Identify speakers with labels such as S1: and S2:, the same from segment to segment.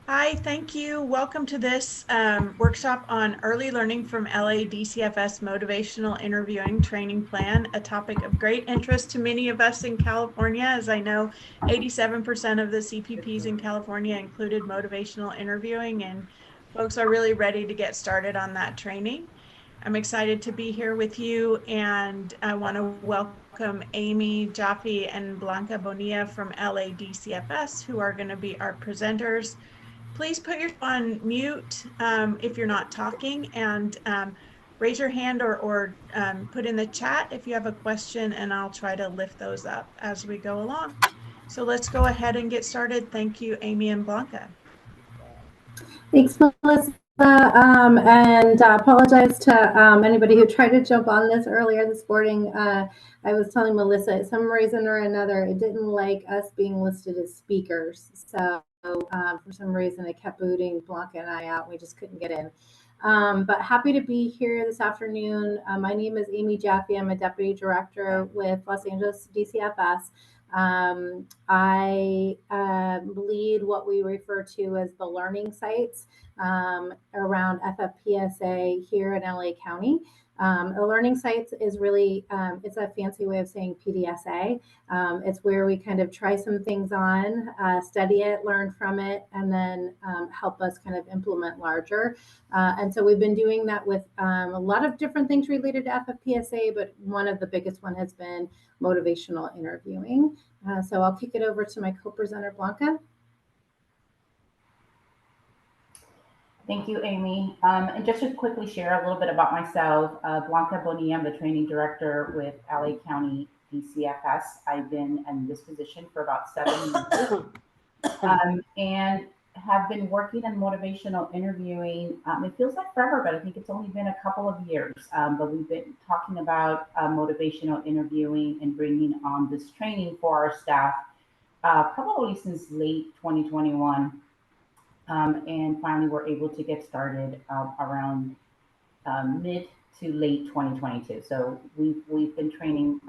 S1: Hi, thank you. Welcome to this workshop on early learning from LA DCFS Motivational Interviewing Training Plan, a topic of great interest to many of us in California, as I know 87% of the CPPs in California included motivational interviewing, and folks are really ready to get started on that training. I'm excited to be here with you, and I want to welcome Amy, Jaffe, and Blanca Bonilla from LA DCFS, who are going to be our presenters. Please put your phone on mute if you're not talking, and raise your hand or put in the chat if you have a question, and I'll try to lift those up as we go along. So let's go ahead and get started. Thank you, Amy and Blanca.
S2: Thanks, Melissa. And apologize to anybody who tried to jump on this earlier this morning. I was telling Melissa, for some reason or another, it didn't like us being listed as speakers. So for some reason, it kept booting Blanca and I out. We just couldn't get in. But happy to be here this afternoon. My name is Amy Jaffe. I'm a deputy director with Los Angeles DCFS. I lead what we refer to as the learning sites around FFPSA here in LA County. The learning sites is really, it's a fancy way of saying PDSA. It's where we kind of try some things on, study it, learn from it, and then help us kind of implement larger. And so we've been doing that with a lot of different things related to FFPSA, but one of the biggest one has been motivational interviewing. So I'll kick it over to my co-presenter, Blanca.
S3: Thank you, Amy. And just to quickly share a little bit about myself, Blanca Bonilla, I'm the training director with LA County DCFS. I've been in this position for about 7 years and have been working in motivational interviewing. It feels like forever, but I think it's only been a couple of years. But we've been talking about motivational interviewing and bringing on this training for our staff probably since late 2021. And finally, we're able to get started around mid to late 2022. So we've been training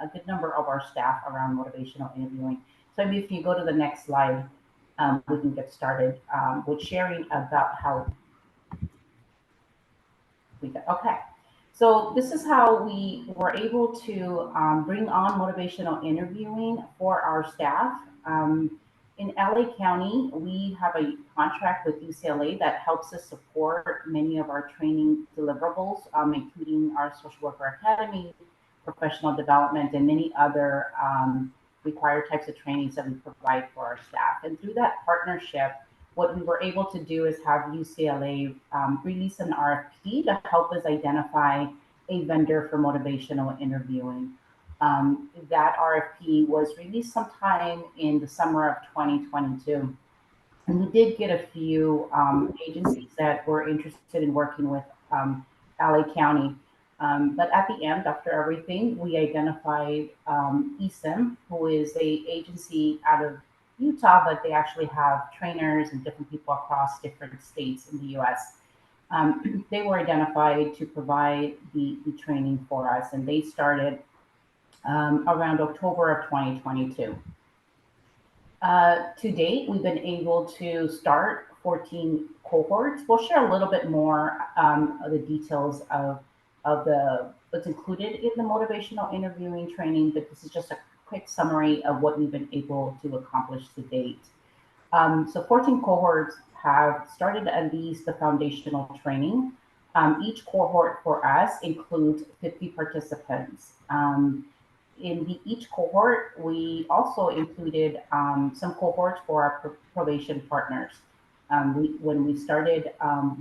S3: a good number of our staff around motivational interviewing. So maybe if you go to the next slide, we can get started with sharing about how we got. Okay. So this is how we were able to bring on motivational interviewing for our staff. In LA County, we have a contract with UCLA that helps us support many of our training deliverables, including our social worker academy, professional development, and many other required types of trainings that we provide for our staff. And through that partnership, what we were able to do is have UCLA release an RFP to help us identify a vendor for motivational interviewing. That RFP was released sometime in the summer of 2022. And we did get a few agencies that were interested in working with LA County. But at the end, after everything, we identified ESIM, who is an agency out of Utah, but they actually have trainers and different people across different states in the US. They were identified to provide the training for us, and they started around October of 2022. To date, we've been able to start 14 cohorts. We'll share a little bit more of the details of what's included in the motivational interviewing training, but this is just a quick summary of what we've been able to accomplish to date. So 14 cohorts have started at least the foundational training. Each cohort for us includes 50 participants. In each cohort, we also included some cohorts for our probation partners. When we started,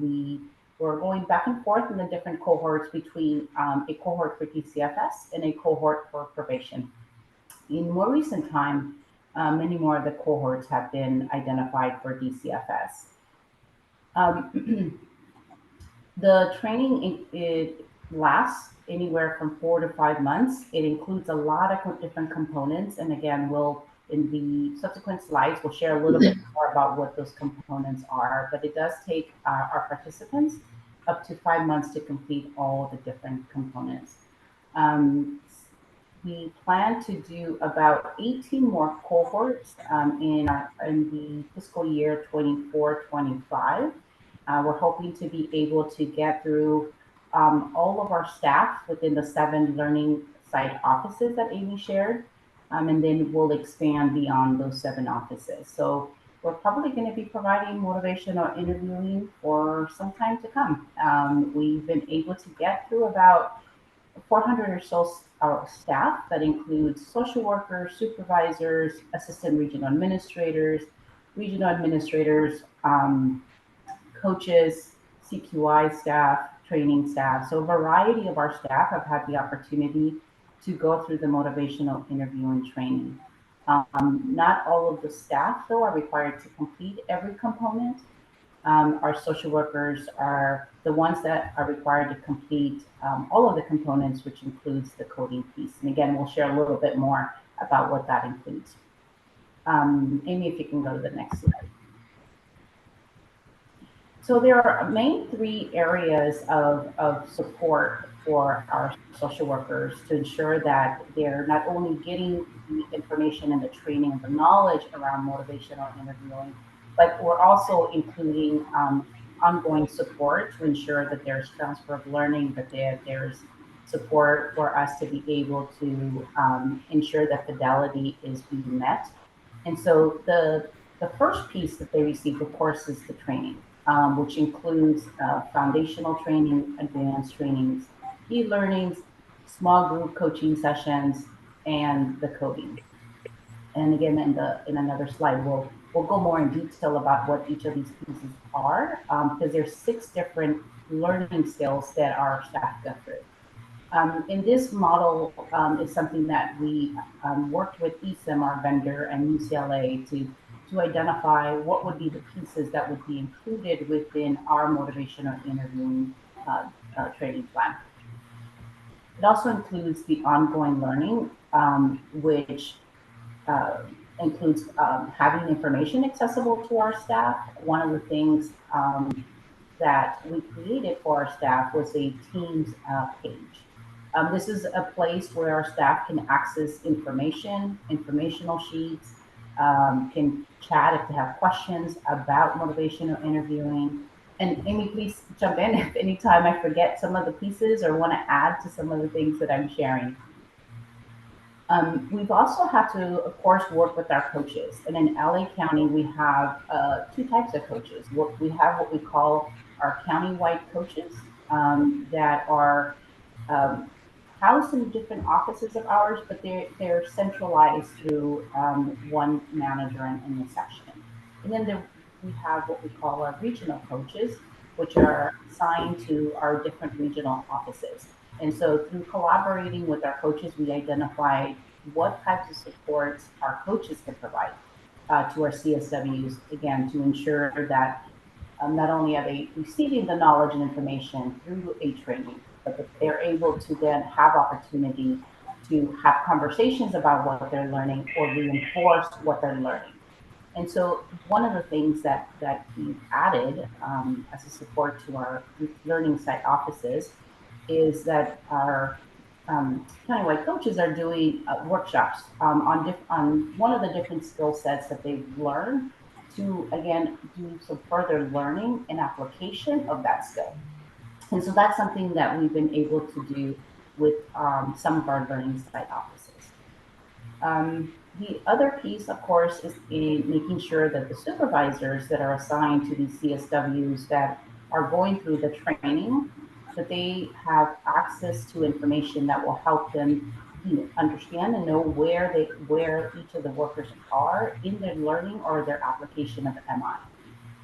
S3: we were going back and forth in the different cohorts between a cohort for DCFS and a cohort for probation. In more recent time, many more of the cohorts have been identified for DCFS. The training it lasts anywhere from 4 to 5 months. It includes a lot of different components. And again, in the subsequent slides, we'll share a little bit more about what those components are. But it does take our participants up to 5 months to complete all the different components. we plan to do about 18 more cohorts in the fiscal year 24-25. We're hoping to be able to get through all of our staff within the 7 learning site offices that Amy shared, and then we'll expand beyond those 7 offices. So we're probably going to be providing motivational interviewing for some time to come. We've been able to get through about 400 or so our staff. That includes social workers, supervisors, assistant regional administrators, coaches, CQI staff, training staff. So a variety of our staff have had the opportunity to go through the motivational interviewing training. Not all of the staff, though, are required to complete every component. Our social workers are the ones that are required to complete all of the components, which includes the coding piece. And again, we'll share a little bit more about what that includes. Amy, if you can go to the next slide. So there are main 3 areas of support for our social workers to ensure that they're not only getting the information and the training and the knowledge around motivational interviewing, but we're also including ongoing support to ensure that there's transfer of learning, that there's support for us to be able to ensure that fidelity is being met. And so the first piece that they receive, of course, is the training, which includes foundational training, advanced trainings, e-learnings, small group coaching sessions, and the coding. And again, in another slide, we'll go more in detail about what each of these pieces are, because there's 6 different learning skills that our staff go through. And this model is something that we worked with ESIM, our vendor, and UCLA to identify what would be the pieces that would be included within our motivational interviewing training plan. It also includes the ongoing learning, which includes having information accessible to our staff. One of the things that we created for our staff was a Teams page. This is a place where our staff can access informational sheets, can chat if they have questions about motivational interviewing. And Amy, please jump in if anytime I forget some of the pieces or want to add to some of the things that I'm sharing. We've also had to, of course, work with our coaches. And in LA County, we have 2 types of coaches. We have what we call our county-wide coaches that are housed in different offices of ours, but they're centralized through one manager in the section. And then we have what we call our regional coaches, which are assigned to our different regional offices. And so through collaborating with our coaches, we identified what types of supports our coaches can provide to our CSWs, again, to ensure that not only are they receiving the knowledge and information through a training, but that they're able to then have opportunity to have conversations about what they're learning or reinforce what they're learning. And so one of the things that we've added as a support to our learning site offices is that our countywide coaches are doing workshops on one of the different skill sets that they've learned to, again, do some further learning and application of that skill. And so that's something that we've been able to do with some of our learning site offices. The other piece, of course, is in making sure that the supervisors that are assigned to these CSWs that are going through the training, that they have access to information that will help them understand and know where each of the workers are in their learning or their application of MI.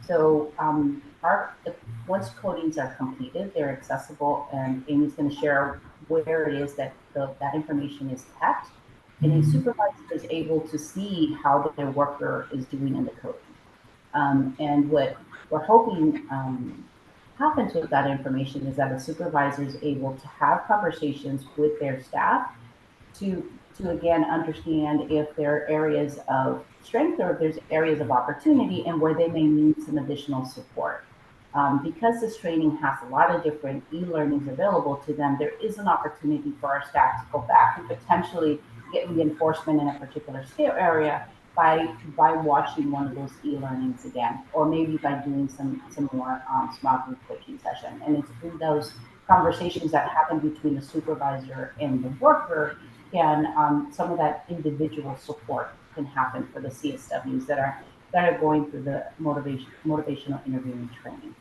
S3: So once codings are completed, they're accessible, and Amy's going to share where it is that that information is kept, and a supervisor is able to see how their worker is doing in the coding. And what we're hoping happens with that information is that a supervisor is able to have conversations with their staff to again understand if there are areas of strength or if there's areas of opportunity and where they may need some additional support. Because this training has a lot of different e-learnings available to them, there is an opportunity for our staff to go back and potentially get reinforcement in a particular skill area by watching one of those e-learnings again, or maybe by doing some more small group coaching session. And it's through those conversations that happen between the supervisor and the worker, can some of that individual support can happen for the CSWs that are going through the motivational interviewing training.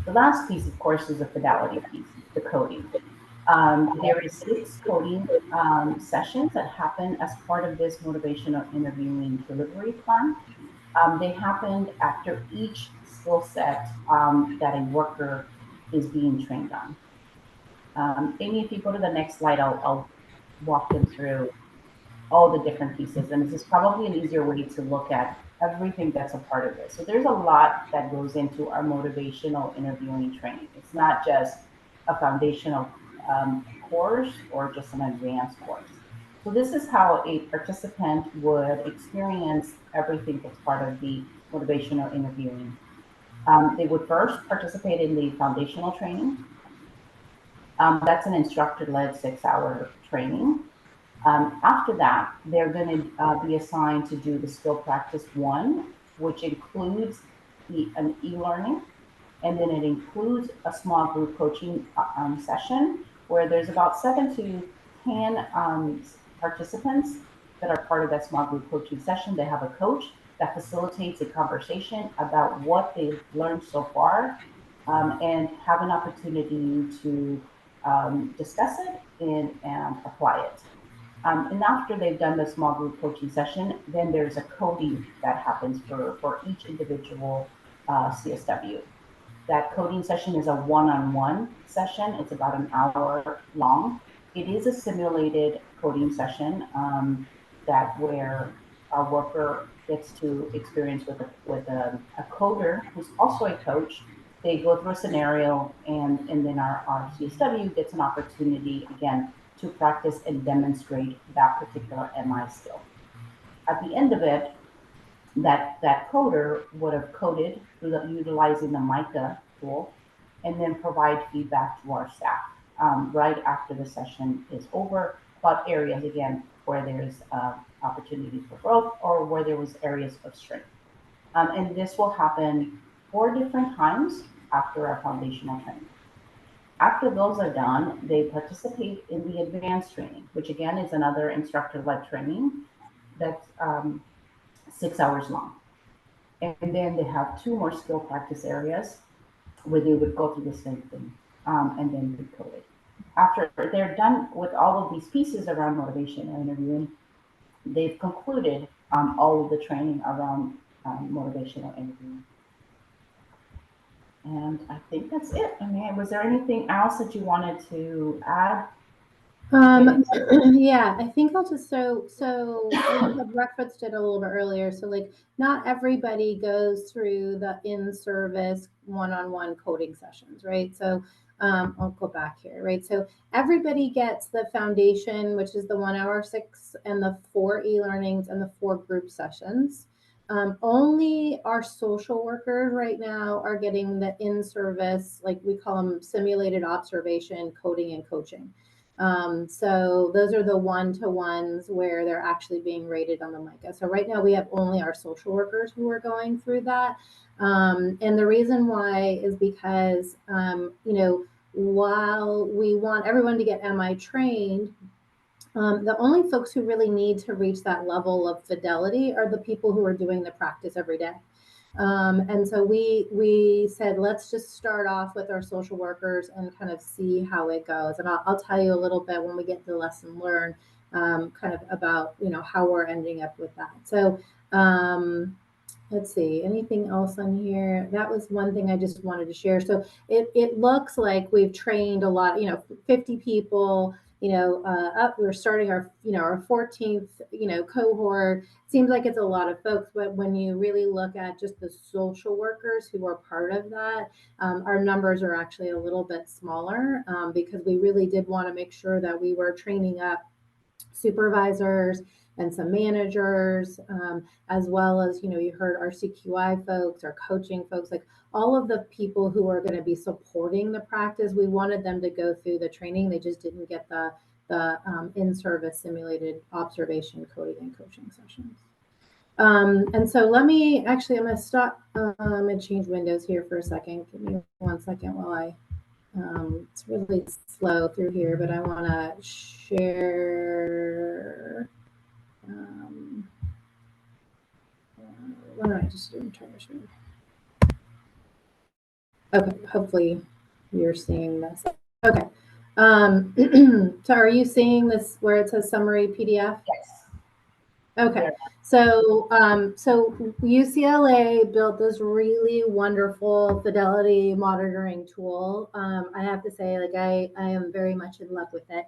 S3: The last piece, of course, is the fidelity piece, the coding. There is 6 coding sessions that happen as part of this motivational interviewing delivery plan. They happened after each skill set that a worker is being trained on. Amy, if you go to the next slide, I'll walk them through all the different pieces. And this is probably an easier way to look at everything that's a part of this. So there's a lot that goes into our motivational interviewing training. It's not just a foundational course or just an advanced course. So this is how a participant would experience everything that's part of the motivational interviewing. They would first participate in the foundational training. That's an instructor-led 6-hour training. After that, they're going to be assigned to do the skill practice 1, which includes an e-learning, and then it includes a small group coaching session where there's about 7 to 10 participants that are part of that small group coaching session. They have a coach that facilitates a conversation about what they've learned so far, and have an opportunity to discuss it and apply it. And after they've done the small group coaching session, then there's a coding that happens for each individual CSW. That coding session is a one-on-one session. It's about an hour long. It is a simulated coding session that where our worker gets to experience with a coder who's also a coach. They go through a scenario, and then our CSW gets an opportunity again to practice and demonstrate that particular MI skill. At the end of it, that coder would have coded utilizing the MICA tool, and then provide feedback to our staff right after the session is over about areas, again, where there's opportunity for growth or where there was areas of strength. And this will happen 4 different times after our foundational training. After those are done, they participate in the advanced training, which again is another instructor-led training that's 6 hours long. And then they have 2 more skill practice areas where they would go through the same thing and then be coded. After they're done with all of these pieces around motivation and interviewing, they've concluded all of the training around motivational interviewing. And I think that's it. I mean, was there anything else that you wanted to add?
S2: Yeah, I think I'll just so we had referenced it a little bit earlier. So like not everybody goes through the in-service one-on-one coding sessions, right? So I'll go back here, right? So everybody gets the foundation, which is the 1 hour 6 and the 4 e-learnings and the 4 group sessions. Only our social workers right now are getting the in-service, like we call them simulated observation, coding and coaching. So those are the one-to-ones where they're actually being rated on the MICA. So right now we have only our social workers who are going through that. And the reason why is because, while we want everyone to get MI trained, the only folks who really need to reach that level of fidelity are the people who are doing the practice every day. And so we said, let's just start off with our social workers and kind of see how it goes. And I'll tell you a little bit when we get to lesson learn, kind of about, how we're ending up with that. So let's see, anything else on here? That was one thing I just wanted to share. So it looks like we've trained a lot, 50 people, we're starting our 14th, cohort. Seems like it's a lot of folks, but when you really look at just the social workers who are part of that, our numbers are actually a little bit smaller, because we really did want to make sure that we were training up supervisors, and some managers, as well as, you heard our CQI folks, our coaching folks, like all of the people who are going to be supporting the practice. We wanted them to go through the training. They just didn't get the in-service simulated observation, coding, and coaching sessions. And so I'm going to stop and change windows here for a second. Give me 1 second while I, it's really slow through here, but I want to share. Why don't I just do entire screen? Okay, hopefully you're seeing this. Okay. So are you seeing this where it says summary PDF?
S3: Yes.
S2: Okay. So UCLA built this really wonderful fidelity monitoring tool. I have to say, like, I am very much in love with it.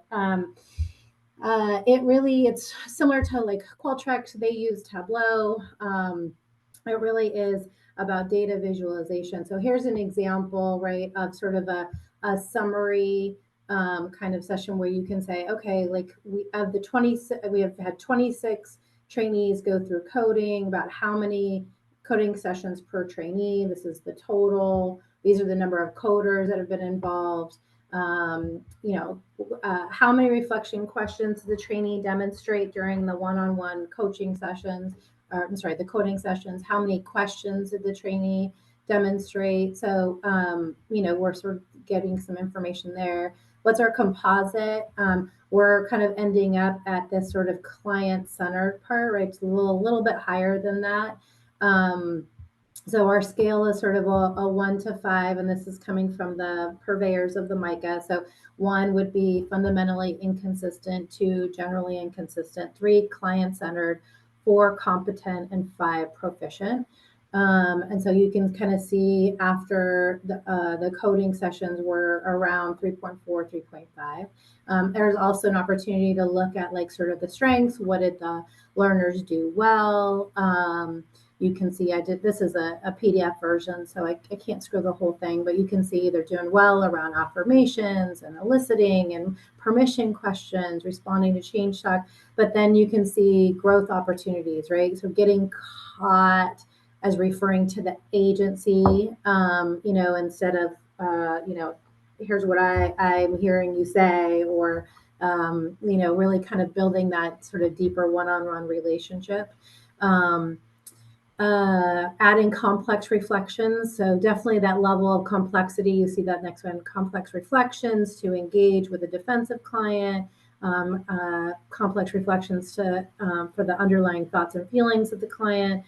S2: It's similar to like Qualtrics. They use Tableau. It really is about data visualization. So here's an example, right, of sort of a summary kind of session where you can say, okay, like we have had 26 trainees go through coding, about how many coding sessions per trainee. This is the total. These are the number of coders that have been involved. How many reflection questions did the trainee demonstrate during the one-on-one coaching sessions? The coding sessions. How many questions did the trainee demonstrate? So, we're sort of getting some information there. What's our composite? We're kind of ending up at this sort of client-centered part, right? It's a little bit higher than that. So our scale is sort of a 1 to 5, and this is coming from the purveyors of the MICA. So 1 would be fundamentally inconsistent, 2 generally inconsistent, 3 client-centered, 4 competent, and 5 proficient. And so you can kind of see after the coding sessions were around 3.4, 3.5. There's also an opportunity to look at like sort of the strengths. What did the learners do well? You can see this is a PDF version, so I can't scroll the whole thing, but you can see they're doing well around affirmations and eliciting and permission questions, responding to change talk. But then you can see growth opportunities, right? So getting caught as referring to the agency, instead of, here's what I'm hearing you say, or, really kind of building that sort of deeper one-on-one relationship. Adding complex reflections. So definitely that level of complexity. You see that next one, complex reflections to engage with a defensive client, complex reflections for the underlying thoughts and feelings of the client.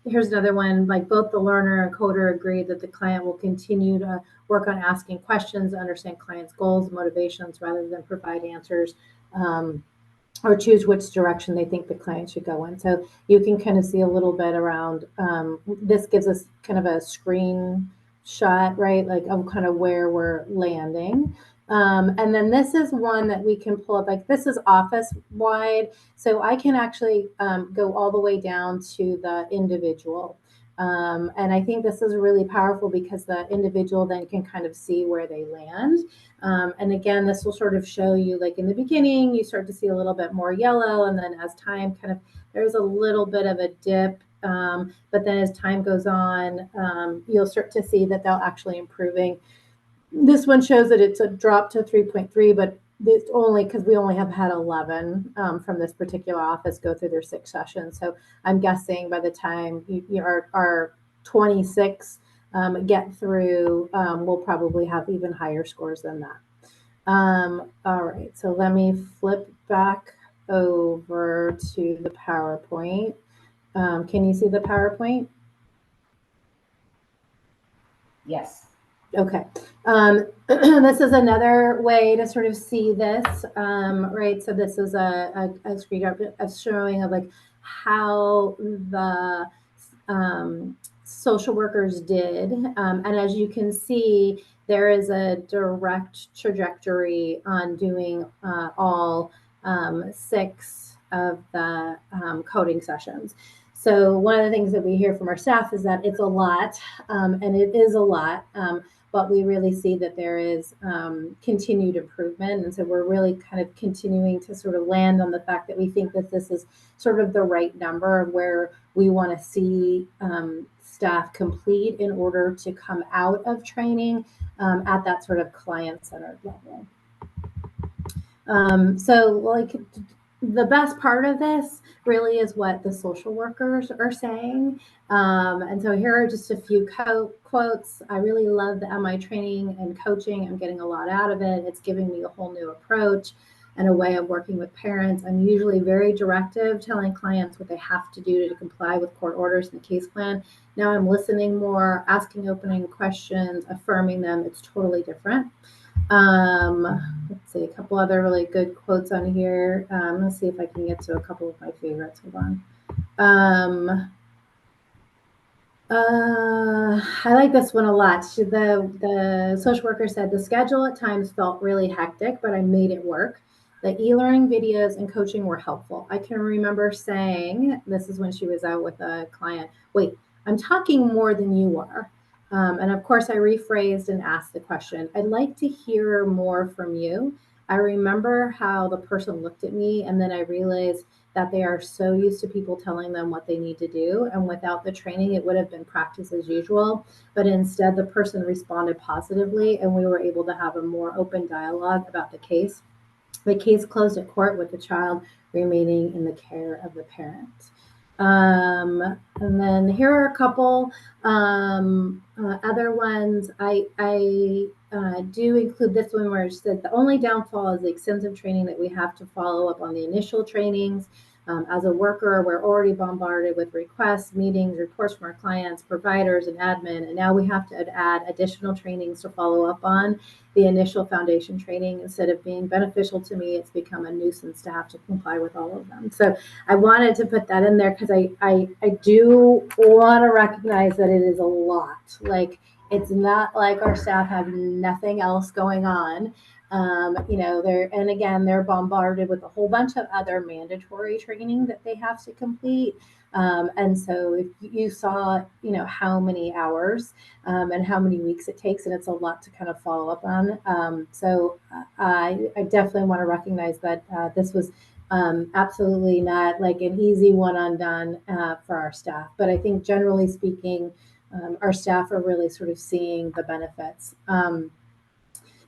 S2: Here's another one, like both the learner and coder agreed that the client will continue to work on asking questions, understand clients' goals and motivations rather than provide answers, or choose which direction they think the client should go in. So you can kind of see a little bit around, this gives us kind of a screenshot, right, like of kind of where we're landing. And then this is one that we can pull up, like this is office wide. So I can actually go all the way down to the individual. And I think this is really powerful because the individual then can kind of see where they land. And again, this will sort of show you, like in the beginning, you start to see a little bit more yellow. And then as time kind of, there's a little bit of a dip. But then as time goes on, you'll start to see that they're actually improving. This one shows that it's a drop to 3.3, but it's only because we only have had 11 from this particular office go through their 6 sessions. So I'm guessing by the time our 26 get through, we'll probably have even higher scores than that. All right, so let me flip back over to the PowerPoint. Can you see the PowerPoint?
S3: Yes.
S2: Okay. This is another way to sort of see this, right? So this is a screen of showing of like how the social workers did. And as you can see, there is a direct trajectory on doing all 6 of the coding sessions. So one of the things that we hear from our staff is that it's a lot, and it is a lot. but we really see that there is continued improvement. And so we're really kind of continuing to sort of land on the fact that we think that this is sort of the right number of where we want to see staff complete in order to come out of training at that sort of client-centered level. So like the best part of this really is what the social workers are saying. And so here are just a few quotes. I really love the MI training and coaching. I'm getting a lot out of it. It's giving me a whole new approach and a way of working with parents. I'm usually very directive, telling clients what they have to do to comply with court orders and the case plan. Now I'm listening more, asking opening questions, affirming them. It's totally different. Let's see, a couple other really good quotes on here. Let's see if I can get to a couple of my favorites. Hold on. I like this one a lot. The social worker said, the schedule at times felt really hectic, but I made it work. The e-learning videos and coaching were helpful. I can remember saying, this is when she was out with a client, wait, I'm talking more than you are. And of course, I rephrased and asked the question, I'd like to hear more from you. I remember how the person looked at me, and then I realized that they are so used to people telling them what they need to do. And without the training, it would have been practice as usual. But instead, the person responded positively, and we were able to have a more open dialogue about the case. The case closed at court with the child remaining in the care of the parent. And then here are a couple other ones. I do include this one where it said the only downfall is the extensive training that we have to follow up on the initial trainings. As a worker, we're already bombarded with requests, meetings, reports from our clients, providers, and admin, and now we have to add additional trainings to follow up on the initial foundation training. Instead of being beneficial to me, it's become a nuisance to have to comply with all of them. So I wanted to put that in there because I do want to recognize that it is a lot. Like, it's not like our staff have nothing else going on. They're bombarded with a whole bunch of other mandatory training that they have to complete. And so if you saw, how many hours and how many weeks it takes, and it's a lot to kind of follow up on. So I definitely want to recognize that this was absolutely not like an easy one and done for our staff. But I think generally speaking, our staff are really sort of seeing the benefits.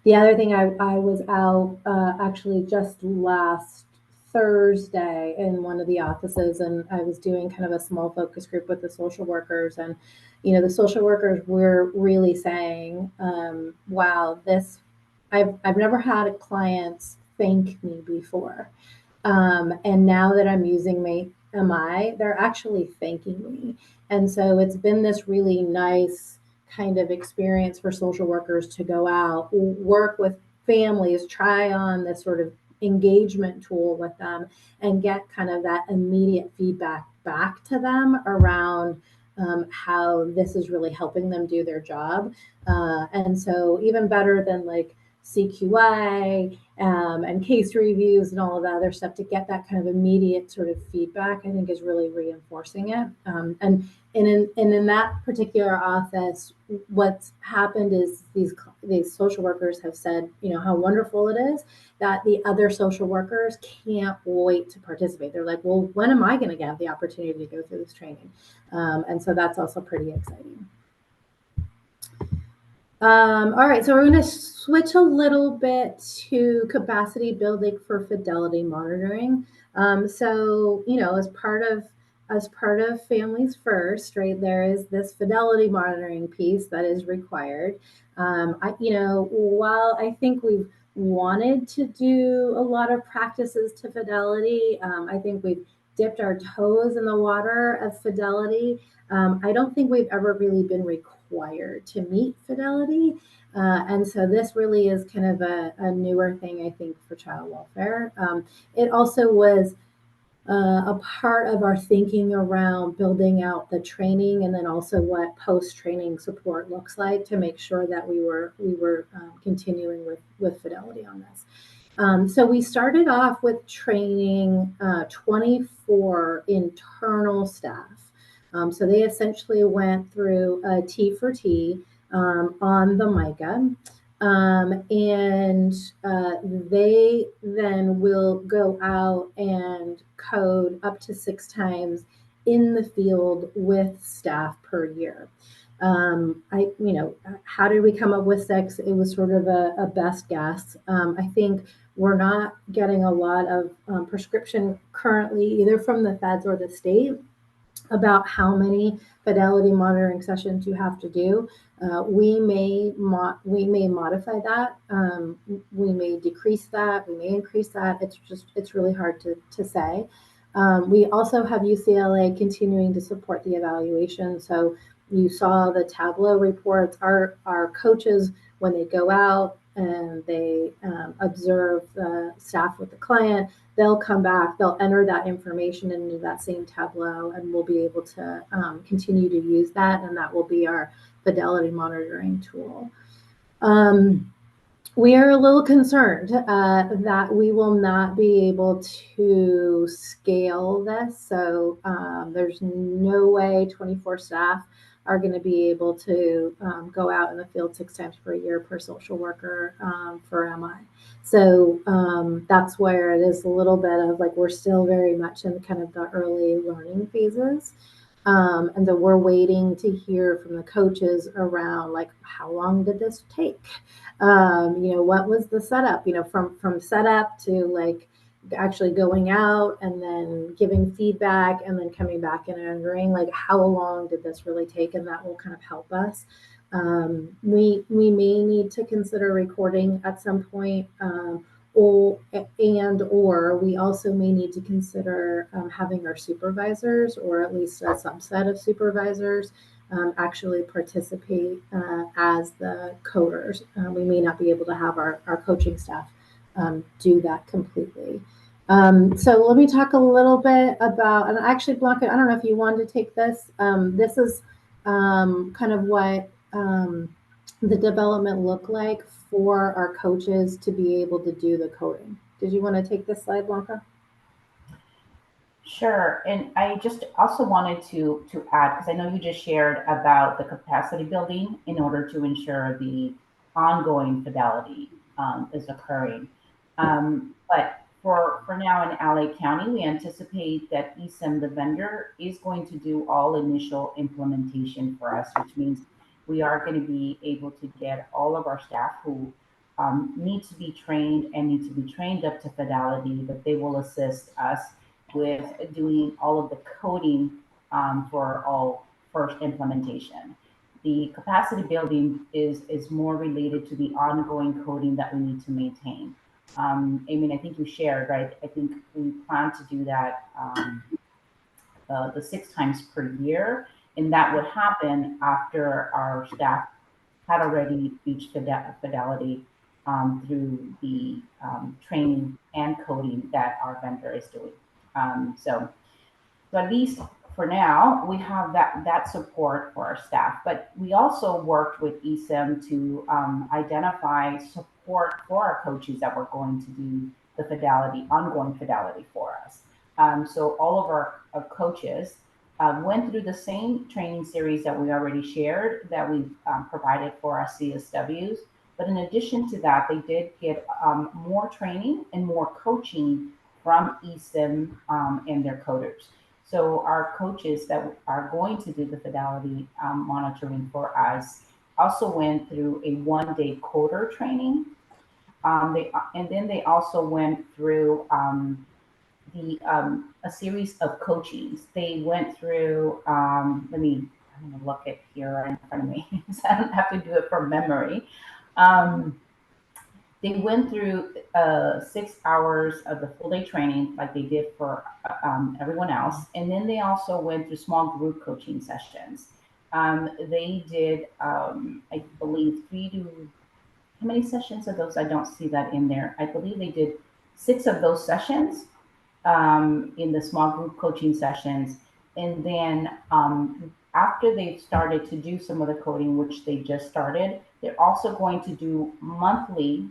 S2: The other thing, I was out actually just last Thursday in one of the offices, and I was doing kind of a small focus group with the social workers. And, the social workers were really saying, wow, I've never had a client thank me before. And now that I'm using MI, they're actually thanking me. And so it's been this really nice kind of experience for social workers to go out, work with families, try on this sort of engagement tool with them, and get kind of that immediate feedback back to them around how this is really helping them do their job. And so even better than like CQI and case reviews and all of the other stuff, to get that kind of immediate sort of feedback, I think is really reinforcing it. And in that particular office, what's happened is these social workers have said, how wonderful it is that the other social workers can't wait to participate. They're like, well, when am I going to get the opportunity to go through this training? And so that's also pretty exciting. All right, so we're going to switch a little bit to capacity building for fidelity monitoring. So, as part of Families First, right, there is this fidelity monitoring piece that is required. While I think we've wanted to do a lot of practices to fidelity, I think we've dipped our toes in the water of fidelity. I don't think we've ever really been required to meet fidelity. And so this really is kind of a newer thing, I think, for child welfare. It also was a part of our thinking around building out the training, and then also what post-training support looks like, to make sure that we were continuing with fidelity on this. So we started off with training 24 internal staff. So they essentially went through a T for T. on the MICA. They then will go out and code up to 6 times in the field with staff per year. How did we come up with 6? It was sort of a best guess. I think we're not getting a lot of prescription currently, either from the feds or the state, about how many fidelity monitoring sessions you have to do. We may modify that. We may decrease that. We may increase that. It's really hard to say. We also have UCLA continuing to support the evaluation. So you saw the Tableau reports. Our coaches, when they go out and they observe the staff with the client, they'll come back, they'll enter that information into that same Tableau, and we'll be able to continue to use that, and that will be our fidelity monitoring tool. We are a little concerned that we will not be able to scale this. So there's no way 24 staff are going to be able to go out in the field 6 times per year per social worker for MI. So that's where it is a little bit of like, we're still very much in kind of the early learning phases. And so we're waiting to hear from the coaches around like, how long did this take? What was the setup, from setup to like actually going out and then giving feedback and then coming back and entering, like how long did this really take? And that will kind of help us. We may need to consider recording at some point, or we also may need to consider having our supervisors, or at least a subset of supervisors, actually participate as the coders. We may not be able to have our coaching staff do that completely. So let me talk a little bit about, and actually, Blanca, I don't know if you wanted to take this. This is kind of what the development looked like for our coaches to be able to do the coding. Did you want to take this slide, Blanca?
S3: Sure. And I just also wanted to add, because I know you just shared about the capacity building in order to ensure the ongoing fidelity is occurring. But for now in LA County, we anticipate that ESIM, the vendor, is going to do all initial implementation for us, which means we are going to be able to get all of our staff who need to be trained and need to be trained up to fidelity, but they will assist us with doing all of the coding for all first implementation. The capacity building is more related to the ongoing coding that we need to maintain. I mean, I think you shared, right? I think we plan to do that the 6 times per year, and that would happen after our staff had already reached fidelity through the training and coding that our vendor is doing. So at least for now, we have that support for our staff. But we also worked with ESIM to identify support for our coaches that were going to do the ongoing fidelity for us. So all of our coaches went through the same training series that we already shared, that we provided for our CSWs. But in addition to that, they did get more training and more coaching from ESIM and their coders. So our coaches that are going to do the fidelity monitoring for us also went through a 1-day coder training. And then they also went through a series of coachings. They went through, I'm going to look at here in front of me, so I don't have to do it from memory. They went through 6 hours of the full day training like they did for everyone else. And then they also went through small group coaching sessions. They did, I believe, how many sessions of those? I don't see that in there. I believe they did 6 of those sessions in the small group coaching sessions. And then after they've started to do some of the coding, which they just started, they're also going to do monthly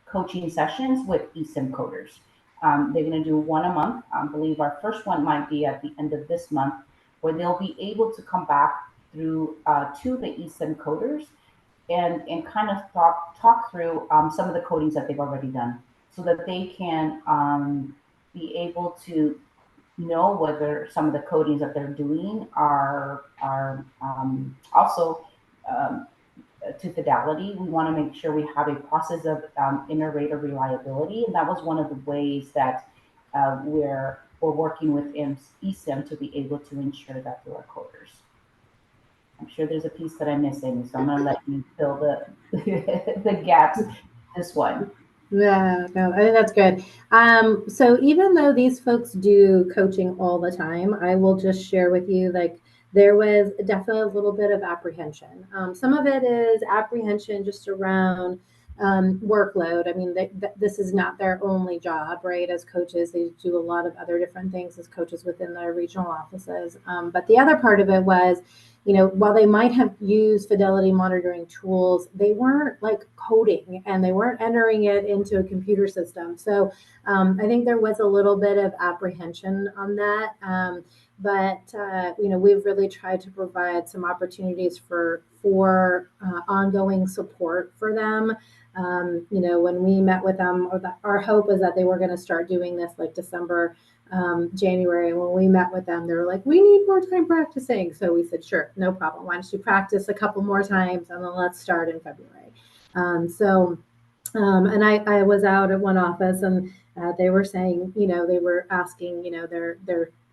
S3: coaching sessions with ESIM coders. They're going to do 1 a month. I believe our first one might be at the end of this month, where they'll be able to come back through to the ESIM coders and kind of talk through some of the codings that they've already done so that they can be able to know whether some of the codings that they're doing are also to fidelity. We want to make sure we have a process of inter-rater reliability, and that was one of the ways that we're working with ESIM to be able to ensure that through our coders. I'm sure there's a piece that I'm missing, so I'm going to let you fill the gaps. This one.
S2: Yeah, no, I think that's good. So even though these folks do coaching all the time, I will just share with you, like, there was definitely a little bit of apprehension. Some of it is apprehension just around workload. I mean, this is not their only job, right? As coaches, they do a lot of other different things as coaches within their regional offices. But the other part of it was, while they might have used fidelity monitoring tools, they weren't like coding and they weren't entering it into a computer system. So I think there was a little bit of apprehension on that. But we've really tried to provide some opportunities for ongoing support for them. When we met with them, our hope is that they were going to start doing this like December, January. When we met with them, they were like, we need more time practicing. So we said, sure, no problem. Why don't you practice a couple more times and then let's start in February. And I was out at one office and they were saying, they were asking,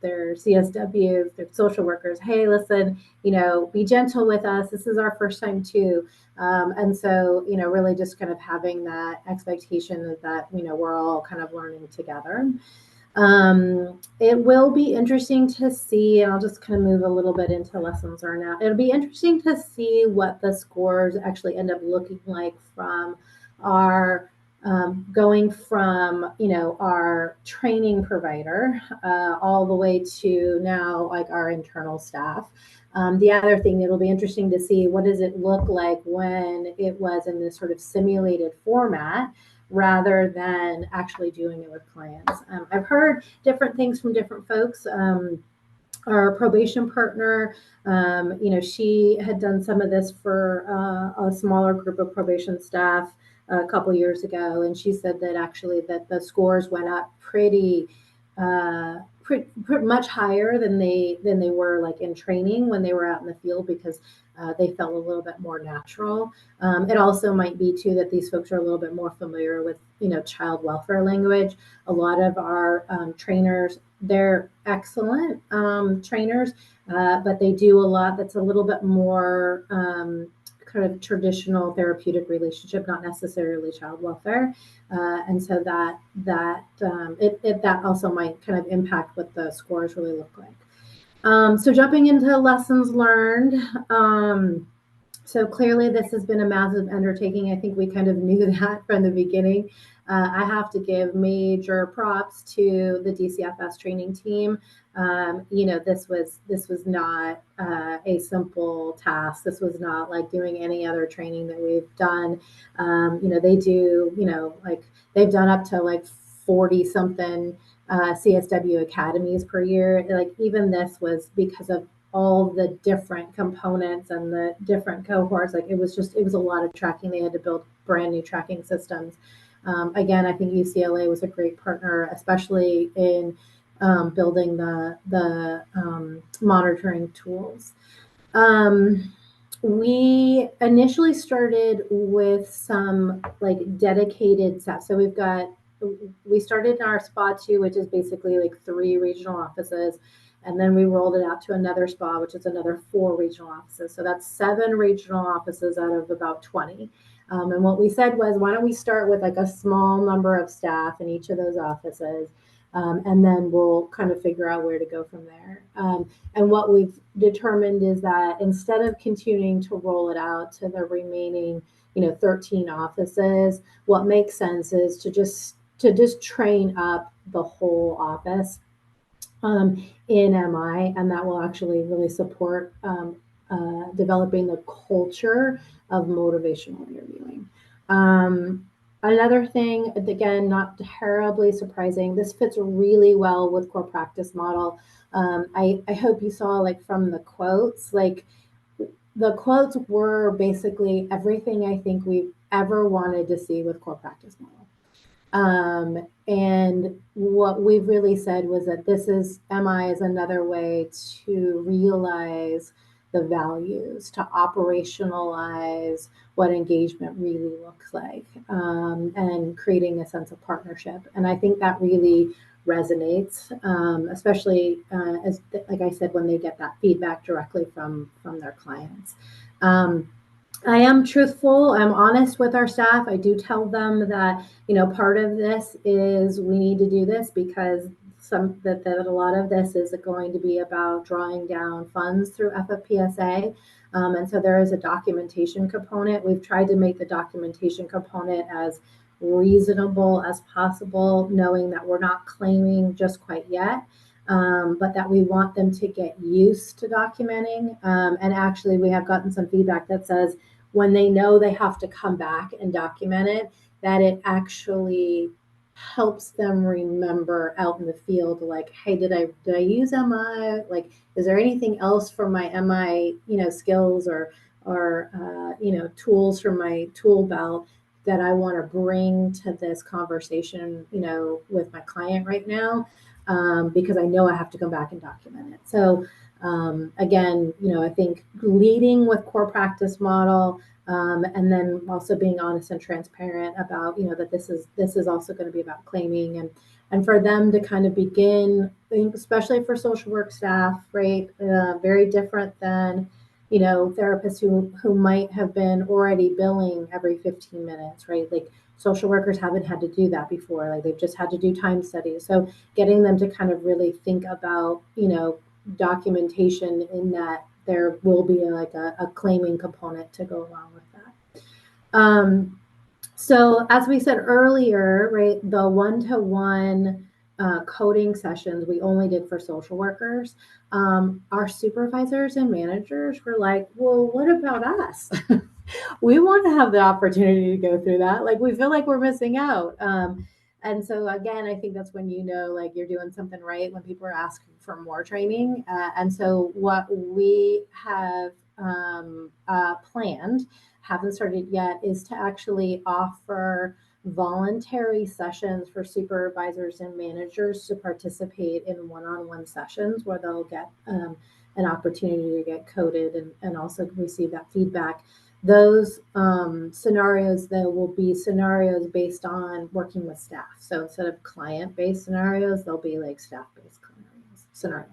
S2: their CSWs, their social workers, hey, listen, be gentle with us. This is our first time too. And so, really just kind of having that expectation that, we're all kind of learning together. It will be interesting to see, and I'll just kind of move a little bit into lessons learned now. It'll be interesting to see what the scores actually end up looking like from our going from our training provider all the way to now like our internal staff. The other thing, it'll be interesting to see what does it look like when it was in this sort of simulated format rather than actually doing it with clients. I've heard different things from different folks. Our probation partner, she had done some of this for a smaller group of probation staff a couple years ago, and she said that actually that the scores went up pretty much higher than they were like in training when they were out in the field because they felt a little bit more natural. It also might be too that these folks are a little bit more familiar with child welfare language. A lot of our trainers, they're excellent trainers, but they do a lot that's a little bit more kind of traditional therapeutic relationship, not necessarily child welfare. And so that also might kind of impact what the scores really look like. So jumping into lessons learned. So clearly this has been a massive undertaking. I think we kind of knew that from the beginning. I have to give major props to the DCFS training team. This was not a simple task. This was not like doing any other training that we've done. They do, like they've done up to like 40 something CSW academies per year. Like even this was because of all the different components and the different cohorts. Like it was a lot of tracking. They had to build brand new tracking systems. Again, I think UCLA was a great partner, especially in building the monitoring tools. We initially started with some like dedicated staff. So we started in our SPA 2, which is basically like 3 regional offices. And then we rolled it out to another SPA, which is another 4 regional offices. So that's 7 regional offices out of about 20. And what we said was, why don't we start with like a small number of staff in each of those offices, and then we'll kind of figure out where to go from there. And what we've determined is that instead of continuing to roll it out to the remaining, 13 offices, what makes sense is to just train up the whole office in MI, and that will actually really support developing the culture of motivational interviewing. Another thing, again, not terribly surprising, this fits really well with core practice model. I hope you saw like from the quotes, like the quotes were basically everything I think we've ever wanted to see with core practice model. And what we've really said was that this is MI is another way to realize the values, to operationalize what engagement really looks like, and creating a sense of partnership. And I think that really resonates, especially as, like I said, when they get that feedback directly from their clients. I am truthful. I'm honest with our staff. I do tell them that, part of this is we need to do this because that a lot of this is going to be about drawing down funds through FFPSA. And so there is a documentation component. We've tried to make the documentation component as reasonable as possible, knowing that we're not claiming just quite yet. But that we want them to get used to documenting. And actually, we have gotten some feedback that says when they know they have to come back and document it, that it actually helps them remember out in the field, like, hey, did I use MI? Like, is there anything else from my MI, skills or tools from my tool belt that I want to bring to this conversation, with my client right now? Because I know I have to come back and document it. So again, I think leading with core practice model, and then also being honest and transparent about, that this is also going to be about claiming and for them to kind of begin, I think, especially for social work staff, right? Very different than, therapists who might have been already billing every 15 minutes, right? Like, social workers haven't had to do that before. Like, they've just had to do time studies. So getting them to kind of really think about, documentation in that there will be a claiming component to go along with that. So as we said earlier, right, the one-to-one coding sessions we only did for social workers. Our supervisors and managers were like, well, what about us? We want to have the opportunity to go through that. Like, we feel like we're missing out. And so again, I think that's when like you're doing something right, when people are asking for more training. And so what we have planned, haven't started yet, is to actually offer voluntary sessions for supervisors and managers to participate in one-on-one sessions where they'll get an opportunity to get coded and also receive that feedback. Those scenarios, though, will be scenarios based on working with staff. So instead of client-based scenarios, they'll be like staff-based scenarios.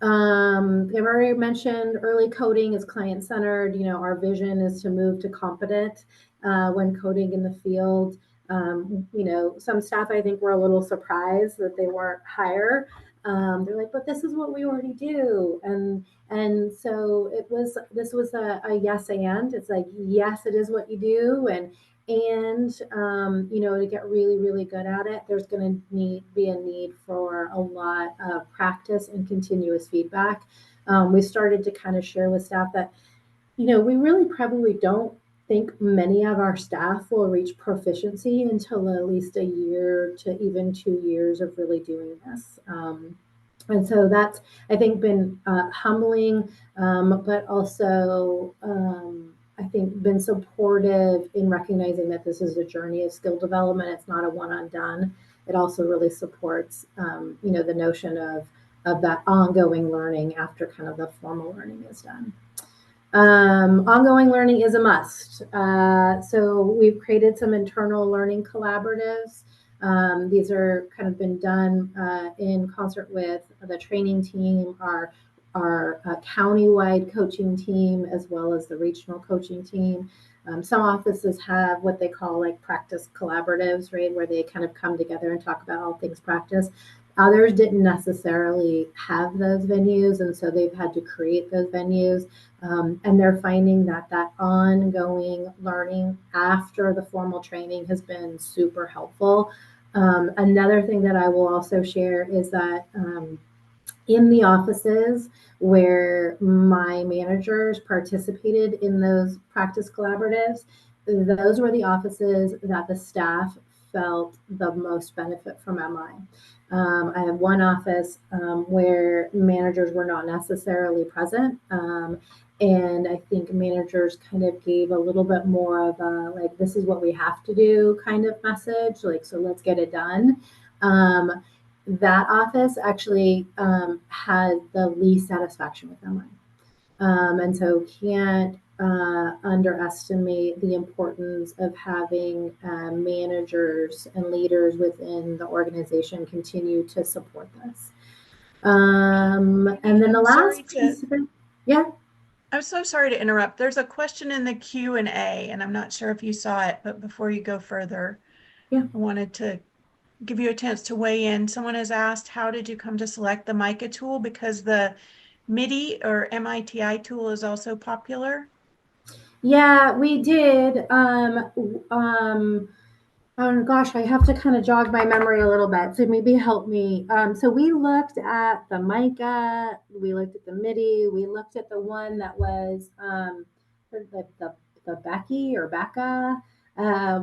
S2: I've already mentioned early coding is client-centered. Our vision is to move to competent when coding in the field. Some staff, I think, were a little surprised that they weren't higher. They're like, but this is what we already do. And so this was a yes and. It's like, yes, it is what you do. And to get really, really good at it, there's going to be a need for a lot of practice and continuous feedback. We started to kind of share with staff that, we really probably don't think many of our staff will reach proficiency until at least a year to even 2 years of really doing this. And so that's, I think, been humbling, but also I think been supportive in recognizing that this is a journey of skill development. It's not a one and done. It also really supports, the notion of that ongoing learning after kind of the formal learning is done. Ongoing learning is a must. So we've created some internal learning collaboratives. These are kind of been done in concert with the training team, our county-wide coaching team, as well as the regional coaching team. Some offices have what they call like practice collaboratives, right, where they kind of come together and talk about all things practice. Others didn't necessarily have those venues, and so they've had to create those venues. And they're finding that ongoing learning after the formal training has been super helpful. Another thing that I will also share is that in the offices where my managers participated in those practice collaboratives, those were the offices that the staff felt the most benefit from MI. I have one office where managers were not necessarily present, And I think managers kind of gave a little bit more of a, like, this is what we have to do kind of message, like, so let's get it done. That office actually had the least satisfaction with MI. And so can't underestimate the importance of having managers and leaders within the organization continue to support this. And then the last piece of it, yeah.
S1: I'm so sorry to interrupt. There's a question in the Q&A, and I'm not sure if you saw it, but before you go further,
S2: yeah,
S1: I wanted to give you a chance to weigh in. Someone has asked, how did you come to select the MICA tool? Because the MIDI or MITI tool is also popular.
S2: Yeah, we did. Oh gosh, I have to kind of jog my memory a little bit, so maybe help me. So we looked at the MICA, we looked at the MIDI, we looked at the one that was the Becky or Becca.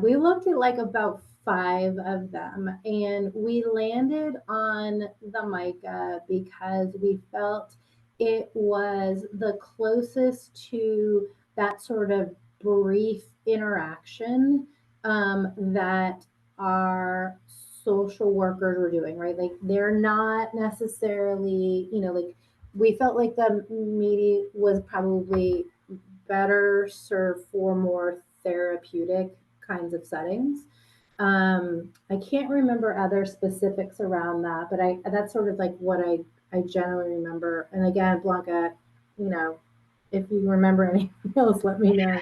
S2: We looked at like about 5 of them, and we landed on the MICA because we felt it was the closest to that sort of brief interaction that our social workers were doing, right? Like they're not necessarily, like we felt like the meeting was probably better served for more therapeutic kinds of settings. I can't remember other specifics around that, but that's sort of like what I generally remember. And again, Blanca, if you remember anything else, let me know.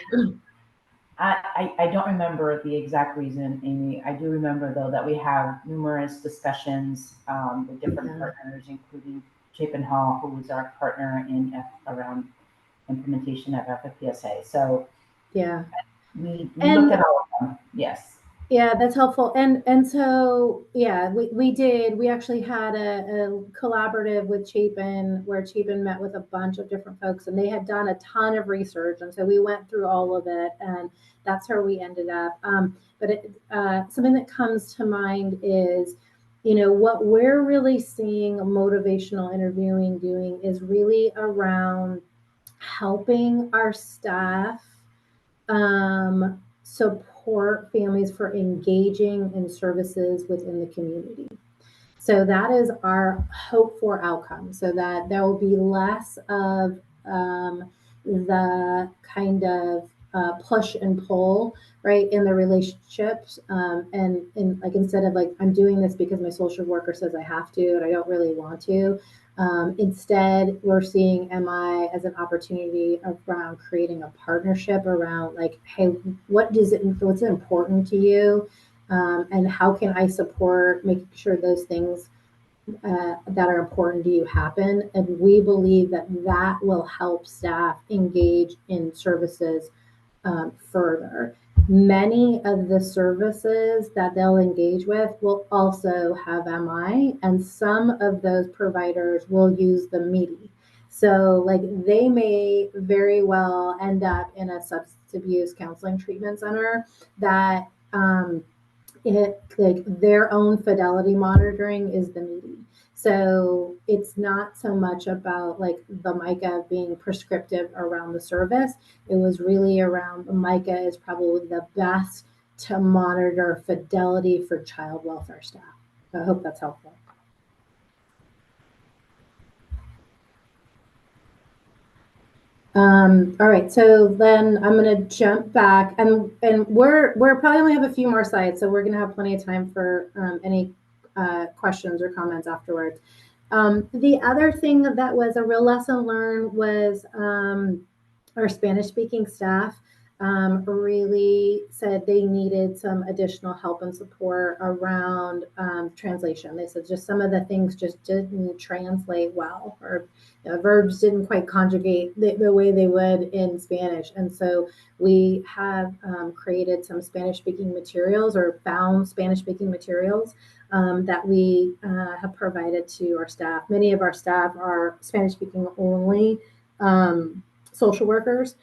S3: I don't remember the exact reason, Amy. I do remember, though, that we have numerous discussions with different partners, including Chapin Hall, who is our partner in around implementation of FFPSA. So
S2: yeah,
S3: we looked at all of them. Yes.
S2: Yeah, that's helpful. And so, yeah, we did. We actually had a collaborative with Chapin where Chapin met with a bunch of different folks, and they had done a ton of research. And so we went through all of it, and that's where we ended up. But something that comes to mind is, what we're really seeing motivational interviewing doing is really around helping our staff support families for engaging in services within the community. So that is our hope for outcome, so that there will be less of the kind of push and pull, right, in the relationships. And like, instead of like, I'm doing this because my social worker says I have to, and I don't really want to. Instead, we're seeing MI as an opportunity around creating a partnership around like, hey, what's important to you? And how can I support making sure those things that are important to you happen? And we believe that that will help staff engage in services further. Many of the services that they'll engage with will also have MI, and some of those providers will use the MIDI. So, like, they may very well end up in a substance abuse counseling treatment center that like their own fidelity monitoring is the MIDI. So it's not so much about like the MICA being prescriptive around the service. It was really around the MICA is probably the best to monitor fidelity for child welfare staff. I hope that's helpful. All right, so then I'm going to jump back, and we're probably only have a few more slides, so we're going to have plenty of time for any questions or comments afterwards. The other thing that was a real lesson learned was our Spanish-speaking staff really said they needed some additional help and support around translation. They said just some of the things just didn't translate well, or verbs didn't quite conjugate the way they would in Spanish. And so we have created some Spanish-speaking materials, or found Spanish-speaking materials that we have provided to our staff. Many of our staff are Spanish-speaking only social workers.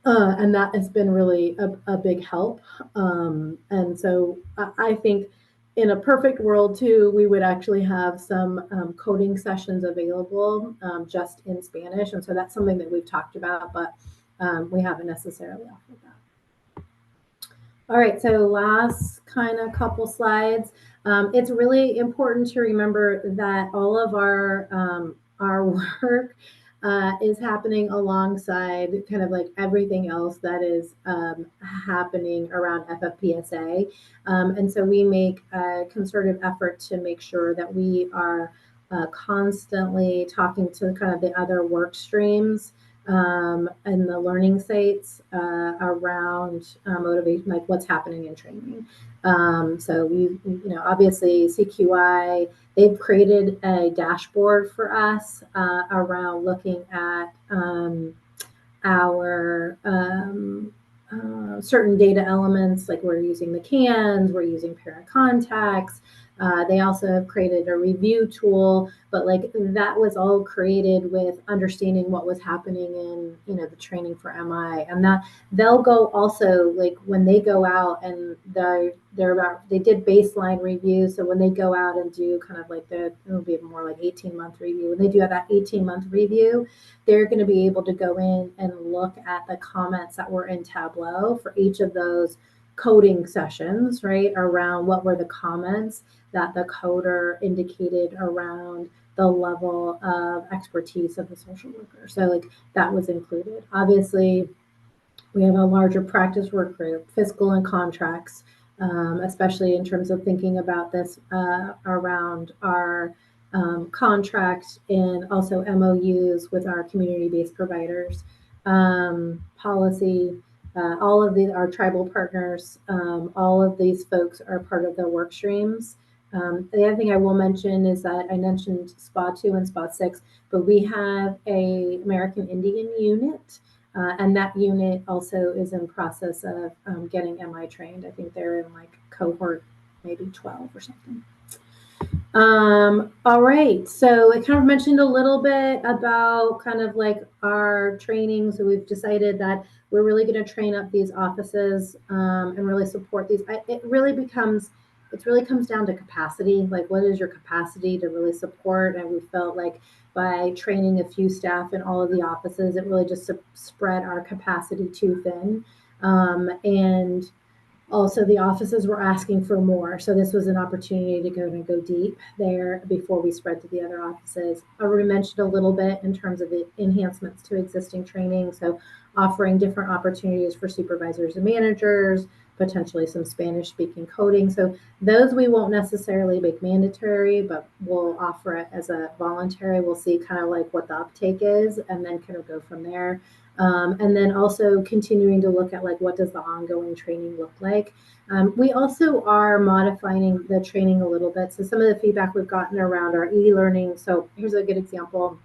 S2: And that has been really a big help. And so I think in a perfect world too, we would actually have some coding sessions available just in Spanish. And so that's something that we've talked about, but we haven't necessarily offered that. All right, so last kind of couple slides. It's really important to remember that all of our work is happening alongside kind of like everything else that is happening around FFPSA. And so we make a concerted effort to make sure that we are constantly talking to kind of the other work streams and the learning sites around motivation, like what's happening in training. So we, obviously CQI, they've created a dashboard for us around looking at our certain data elements, like we're using the cans, we're using parent contacts. They also have created a review tool, but like that was all created with understanding what was happening in, the training for MI, and that they'll go also, like when they go out and they did baseline review. So when they go out and do kind of like it'll be more like 18-month review. When they do that 18-month review, they're going to be able to go in and look at the comments that were in Tableau for each of those coding sessions, right? Around what were the comments that the coder indicated around the level of expertise of the social worker. So like that was included. Obviously, we have a larger practice work group, fiscal and contracts, especially in terms of thinking about this around our contracts and also MOUs with our community-based providers, policy, all of our tribal partners, all of these folks are part of the work streams. The other thing I will mention is that I mentioned SPA 2 and SPA 6, but we have a American Indian unit, and that unit also is in process of getting MI trained. I think they're in like cohort maybe 12 or something. All right, so I kind of mentioned a little bit about kind of like our training. So we've decided that we're really going to train up these offices and really support these. It really comes down to capacity. Like, what is your capacity to really support? And we felt like by training a few staff in all of the offices, it really just spread our capacity too thin. And also, the offices were asking for more. So this was an opportunity to go deep there before we spread to the other offices. I already mentioned a little bit in terms of the enhancements to existing training. So offering different opportunities for supervisors and managers, potentially some Spanish speaking coding. So those we won't necessarily make mandatory, but we'll offer it as a voluntary. We'll see kind of like what the uptake is and then kind of go from there. And then also continuing to look at like what does the ongoing training look like. We also are modifying the training a little bit. So some of the feedback we've gotten around our e-learning. So here's a good example.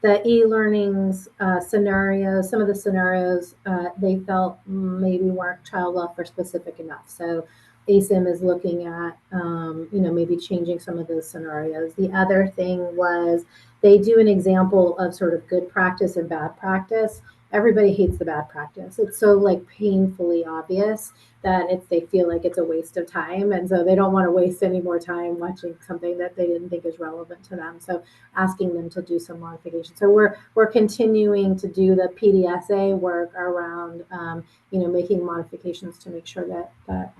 S2: The e-learnings scenarios, some of the scenarios they felt maybe weren't child welfare specific enough. So ASIM is looking at, maybe changing some of those scenarios. The other thing was they do an example of sort of good practice and bad practice. Everybody hates the bad practice. It's so like painfully obvious that they feel like it's a waste of time. And so they don't want to waste any more time watching something that they didn't think is relevant to them. So asking them to do some modification. So we're continuing to do the PDSA work around, making modifications to make sure that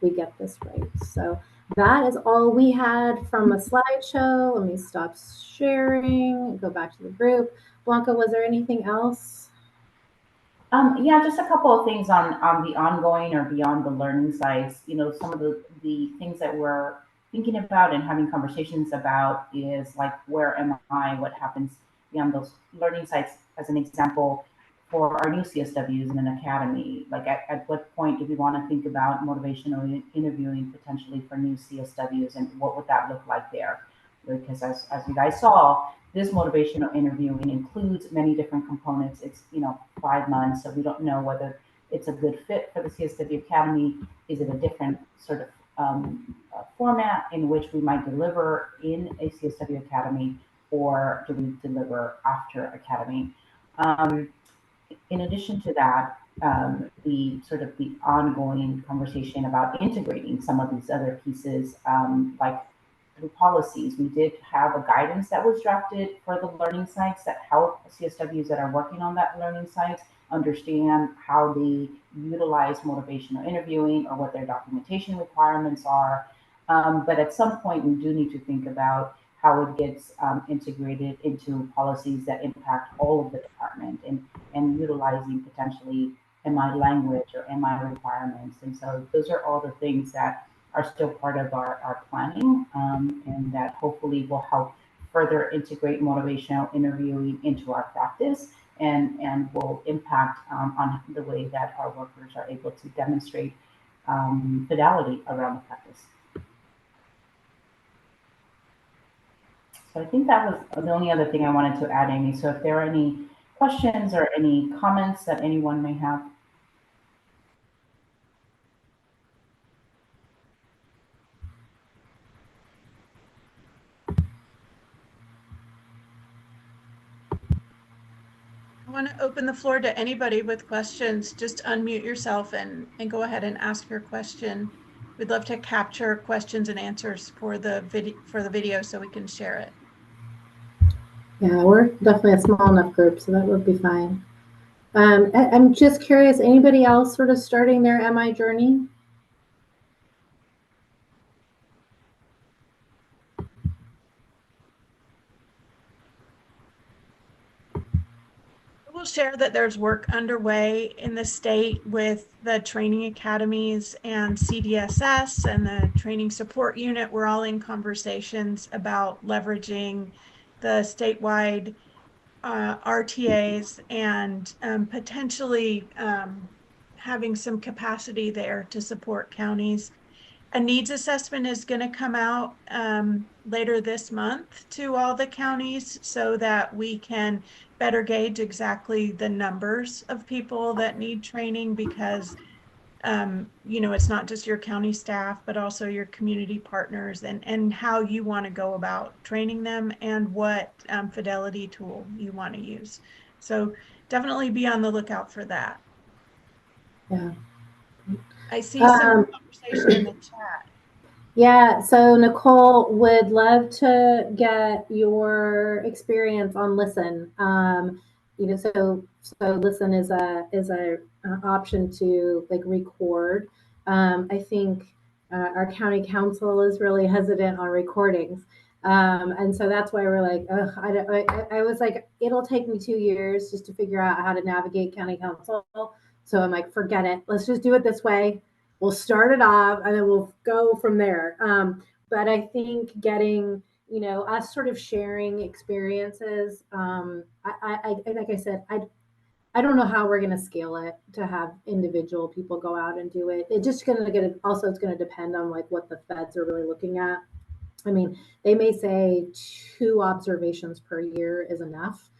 S2: we get this right. So that is all we had from a slideshow. Let me stop sharing, go back to the group. Blanca, was there anything else?
S3: Yeah, just a couple of things on the ongoing or beyond the learning sites. Some of the things that we're thinking about and having conversations about is like, where am I? What happens beyond those learning sites? As an example, for our new CSWs in an academy, like at what point do we want to think about motivational interviewing potentially for new CSWs, and what would that look like there? Because as you guys saw, this motivational interviewing includes many different components. It's 5 months, so we don't know whether it's a good fit for the CSW Academy. Is it a different sort of format in which we might deliver in a CSW Academy, or do we deliver after Academy? In addition to that, the sort of the ongoing conversation about integrating some of these other pieces, like through policies. We did have a guidance that was drafted for the learning sites that help CSWs that are working on that learning sites understand how they utilize motivational interviewing or what their documentation requirements are. But at some point, we do need to think about how it gets integrated into policies that impact all of the department, and utilizing potentially MI language or MI requirements. And so those are all the things that are still part of our planning, and that hopefully will help further integrate motivational interviewing into our practice, and will impact on the way that our workers are able to demonstrate fidelity around the practice. So I think that was the only other thing I wanted to add, Amy. So if there are any questions or any comments that anyone may have.
S1: I want to open the floor to anybody with questions. Just unmute yourself and go ahead and ask your question. We'd love to capture questions and answers for the video so we can share it.
S2: Yeah, we're definitely a small enough group, so that would be fine. I'm just curious, anybody else sort of starting their MI journey?
S1: We'll share that there's work underway in the state with the training academies and CDSS and the training support unit. We're all in conversations about leveraging the statewide RTAs and potentially having some capacity there to support counties. A needs assessment is going to come out later this month to all the counties so that we can better gauge exactly the numbers of people that need training, because you know, it's not just your county staff, but also your community partners, and how you want to go about training them, and what fidelity tool you want to use. So definitely be on the lookout for that.
S2: Yeah.
S1: I see some conversation in the chat.
S2: Yeah, so Nicole, would love to get your experience on Listen. You know, so Listen is a option to like record. I think our county council is really hesitant on recordings, and so that's why we're like, ugh, I was like, it'll take me 2 years just to figure out how to navigate county council. So I'm like, forget it. Let's just do it this way. We'll start it off and then we'll go from there. But I think getting, you know, us sort of sharing experiences. I like I said, I don't know how we're going to scale it to have individual people go out and do it. It's just going to get also, it's going to depend on like what the feds are really looking at. I mean, they may say 2 observations per year is enough.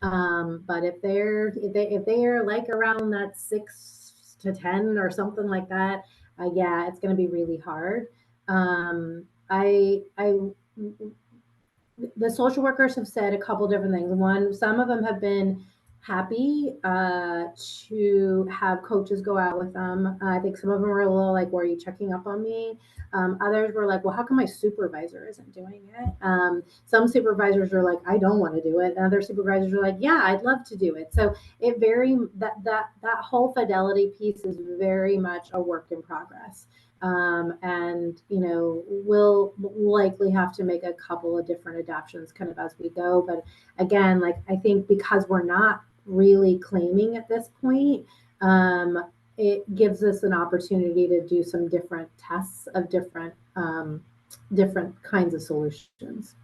S2: But if they are like around that 6 to 10 or something like that, yeah, it's going to be really hard. The social workers have said a couple different things. One, some of them have been happy to have coaches go out with them. I think some of them were a little like, "Why are you checking up on me?" Others were like, "Well, how come my supervisor isn't doing it?" Some supervisors are like, "I don't want to do it." And other supervisors are like, "Yeah, I'd love to do it." So it that whole fidelity piece is very much a work in progress. And you know, we'll likely have to make a couple of different adaptations kind of as we go. But again, like I think because we're not really claiming at this point, it gives us an opportunity to do some different tests of different kinds of solutions.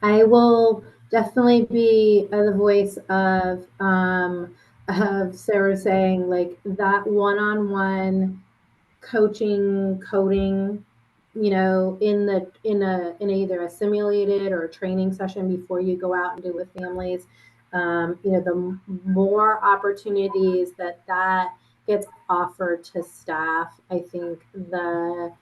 S2: I will definitely be the voice of Sarah saying like that one-on-one coaching, coding, you know, in either a simulated or a training session before you go out and do it with families. You know, the more opportunities that gets offered to staff, I think the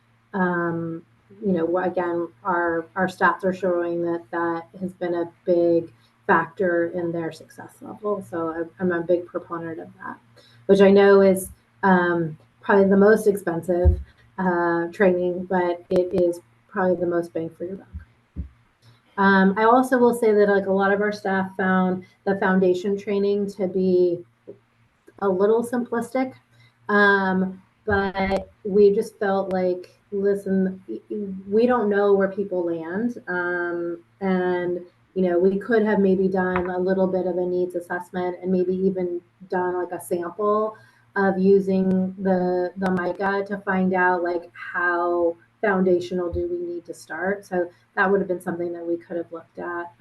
S2: you know, again, our stats are showing that has been a big factor in their success level. So I'm a big proponent of that, which I know is probably the most expensive training, but it is probably the most bang for your buck. I also will say that like a lot of our staff found the foundation training to be a little simplistic, but we just felt like, listen, we don't know where people land, and we could have maybe done a little bit of a needs assessment and maybe even done like a sample of using the MICA to find out like how foundational do we need to start. So that would have been something that we could have looked at.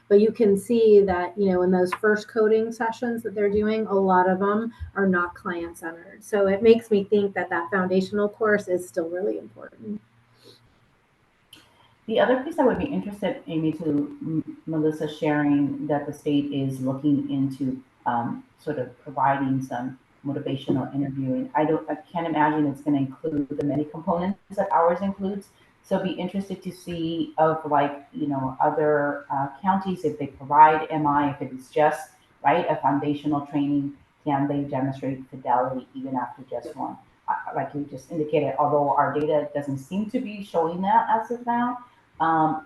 S2: But you can see that, in those first coding sessions that they're doing, a lot of them are not client centered. So it makes me think that that foundational course is still really important.
S3: The other piece I would be interested, Amy, to Melissa sharing that the state is looking into sort of providing some motivational interviewing. I can't imagine it's going to include the many components that ours includes. So be interested to see of like, other counties, if they provide MI, if it is just, right, a foundational training, can they demonstrate fidelity even after just one? Like you just indicated, although our data doesn't seem to be showing that as of now,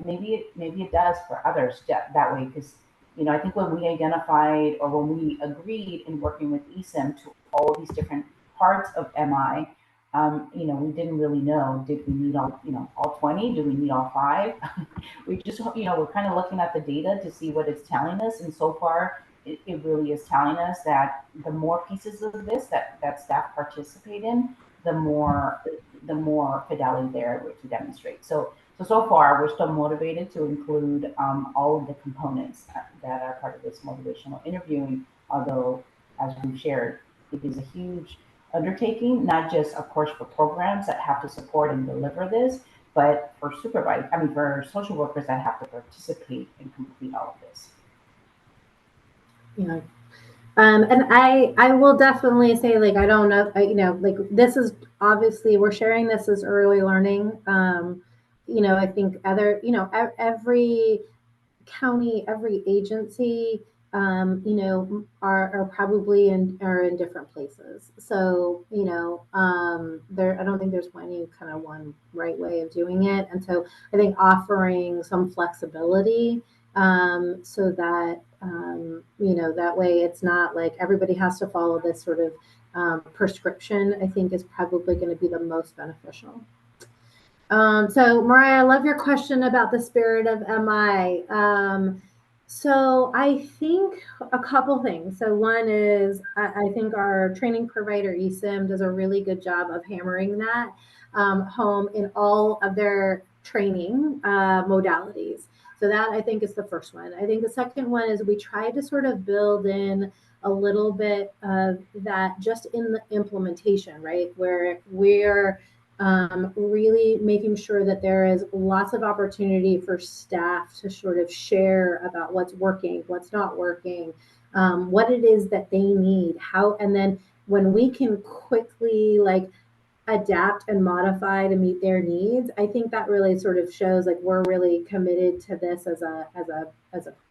S3: maybe it does for others that way, because I think when we identified or when we agreed in working with ESIM to all these different parts of MI, we didn't really know, did we need all 20? Do we need all 5? We just, we're kind of looking at the data to see what it's telling us. And so far, it really is telling us that the more pieces of this that staff participate in, the more fidelity they're able to demonstrate. So far, we're still motivated to include all of the components that are part of this motivational interviewing, although, as we've shared, it is a huge undertaking, not just, of course, for programs that have to support and deliver this, but for for social workers that have to participate and complete all of this.
S2: Yeah. And I will definitely say, like, I don't know, like this is obviously we're sharing this as early learning. I think every county, every agency, are probably in different places. So, I don't think there's one right way of doing it. And so I think offering some flexibility, so that, that way it's not like everybody has to follow this sort of prescription, I think is probably going to be the most beneficial. So Mariah, I love your question about the spirit of MI. So I think a couple things. So one is I think our training provider ESIM does a really good job of hammering that home in all of their training modalities. So that I think is the first one. I think the second one is we try to sort of build in a little bit of that just in the implementation, right? Where we're really making sure that there is lots of opportunity for staff to sort of share about what's working, what's not working, what it is that they need, and then when we can quickly like adapt and modify to meet their needs, I think that really sort of shows like we're really committed to this as a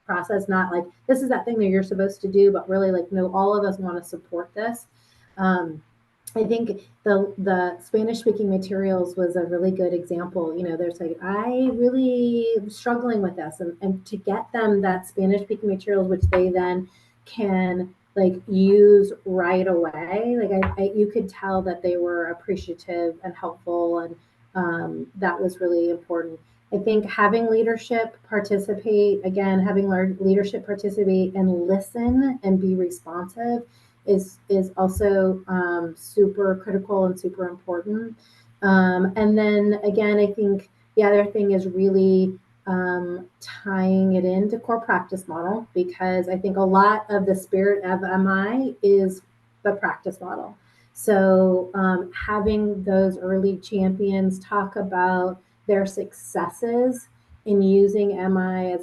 S2: process, not like this is that thing that you're supposed to do, but really like, no, all of us want to support this. I think the Spanish speaking materials was a really good example. There's like, I really am struggling with this, and to get them that Spanish speaking materials, which they then can like use right away. Like you could tell that they were appreciative and helpful, and that was really important. I think having leadership participate and listen and be responsive is also super critical and super important. And then again, I think the other thing is really tying it into core practice model, because I think a lot of the spirit of MI is the practice model. So having those early champions talk about their successes in using MI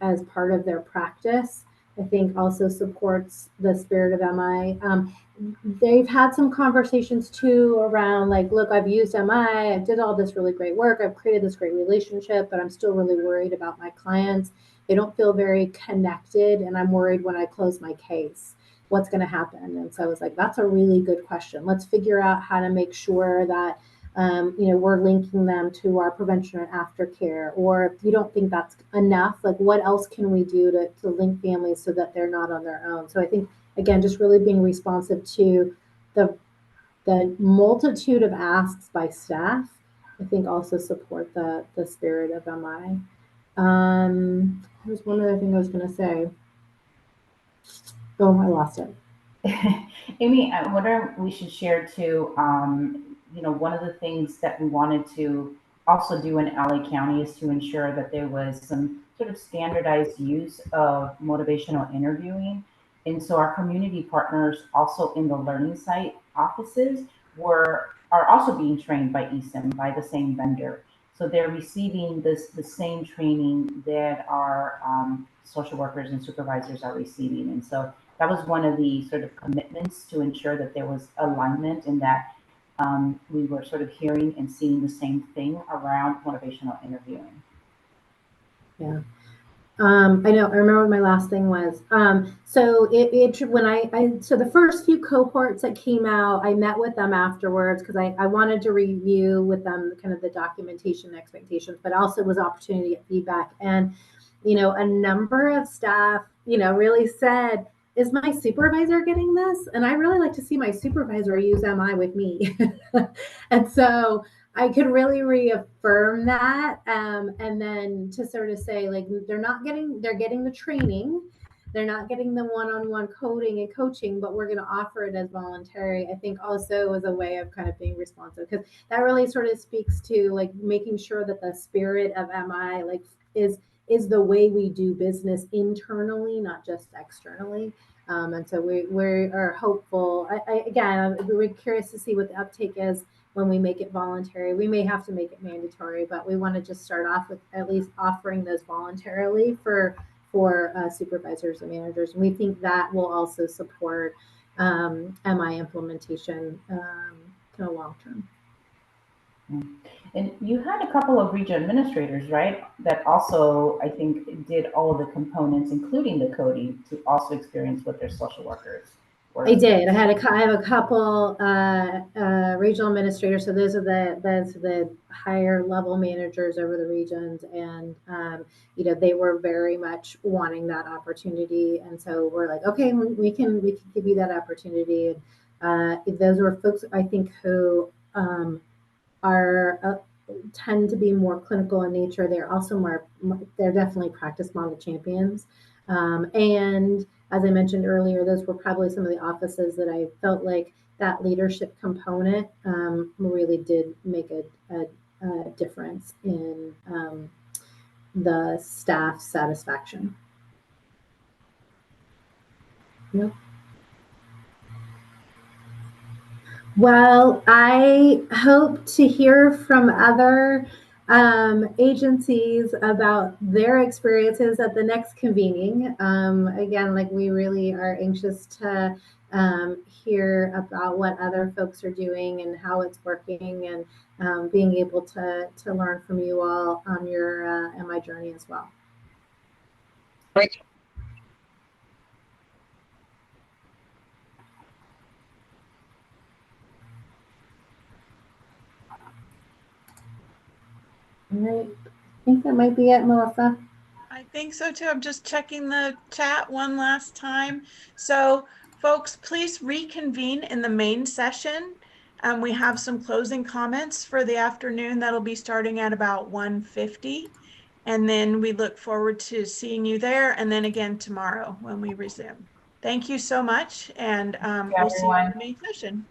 S2: as part of their practice, I think also supports the spirit of MI. they've had some conversations too around like, look, I've used MI, I did all this really great work, I've created this great relationship, but I'm still really worried about my clients. They don't feel very connected, and I'm worried when I close my case, what's going to happen? And so I was like, that's a really good question. Let's figure out how to make sure that we're linking them to our prevention and aftercare. Or if you don't think that's enough, like what else can we do to link families so that they're not on their own? So I think, again, just really being responsive to the multitude of asks by staff, I think also support the spirit of MI. There's one other thing I was going to say. Oh, I lost it.
S3: Amy, I wonder we should share too. One of the things that we wanted to also do in LA County is to ensure that there was some sort of standardized use of motivational interviewing. And so our community partners also in the learning site offices are also being trained by ESIM, by the same vendor. So they're receiving the same training that our social workers and supervisors are receiving. And so that was one of the sort of commitments to ensure that there was alignment and that we were sort of hearing and seeing the same thing around motivational interviewing.
S2: Yeah. I know. I remember what my last thing was. So so the first few cohorts that came out, I met with them afterwards because I wanted to review with them kind of the documentation expectations, but also was opportunity to get feedback. And, a number of staff, really said, is my supervisor getting this? And I really like to see my supervisor use MI with me. And so I could really reaffirm that. And then to sort of say, like, they're getting the training. They're not getting the one-on-one coding and coaching, but we're going to offer it as voluntary. I think also as a way of kind of being responsive, because that really sort of speaks to like making sure that the spirit of MI like is the way we do business internally, not just externally. And so we are hopeful. We're curious to see what the uptake is when we make it voluntary. We may have to make it mandatory, but we want to just start off with at least offering those voluntarily for supervisors and managers. And we think that will also support MI implementation kind of long term.
S3: And you had a couple of region administrators, right? That also, I think, did all of the components, including the coding, to also experience what their social workers were.
S2: I did. I have a couple regional administrators. So those are the higher level managers over the regions, and they were very much wanting that opportunity. And so we're like, okay, we can give you that opportunity. And those were folks I think who are tend to be more clinical in nature. They're also they're definitely practice model champions. And as I mentioned earlier, those were probably some of the offices that I felt like that leadership component really did make a difference in the staff satisfaction. Yep. Well, I hope to hear from other agencies about their experiences at the next convening. Again, like we really are anxious to hear about what other folks are doing and how it's working, and being able to learn from you all on your MI journey as well.
S4: Great.
S2: All right. I think that might be it, Melissa.
S1: I think so too. I'm just checking the chat one last time. So folks, please reconvene in the main session. We have some closing comments for the afternoon that'll be starting at about 1:50. And then we look forward to seeing you there, and then again tomorrow when we resume. Thank you so much, and we'll see you in the main session.